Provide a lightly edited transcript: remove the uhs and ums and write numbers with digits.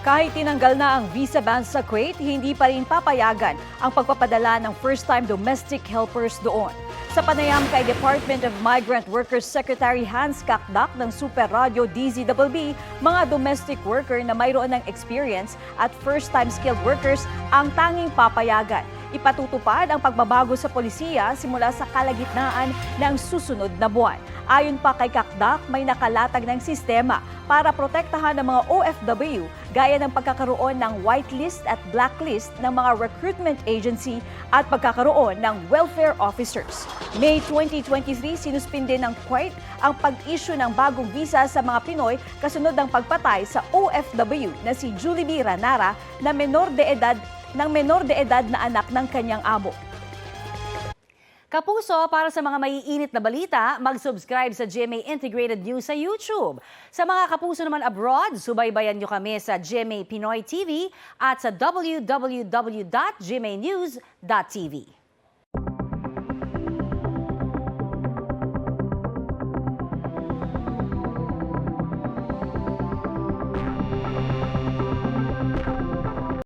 Kahit tinanggal na ang visa ban sa Kuwait, hindi pa rin papayagan ang pagpapadala ng first-time domestic helpers doon. Sa panayam kay Department of Migrant Workers Secretary Hans Kakdak ng Super Radio DZBB, mga domestic worker na mayroon ng experience at first-time skilled workers ang tanging papayagan. Ipatutupad ang pagbabago sa polisiya simula sa kalagitnaan ng susunod na buwan. Ayon pa kay Kakdak, may nakalatag ng sistema para protektahan ng mga OFW gaya ng pagkakaroon ng whitelist at blacklist ng mga recruitment agency at pagkakaroon ng welfare officers. May 2023, sinuspinde ng Kuwait ang pag-issue ng bagong visa sa mga Pinoy kasunod ng pagpatay sa OFW na si Julie B. Ranara na menor de edad na anak ng kanyang amo. Kapuso, para sa mga maiinit na balita, mag-subscribe sa GMA Integrated News sa YouTube. Sa mga kapuso naman abroad, subaybayan nyo kami sa GMA Pinoy TV at sa www.gmanews.tv.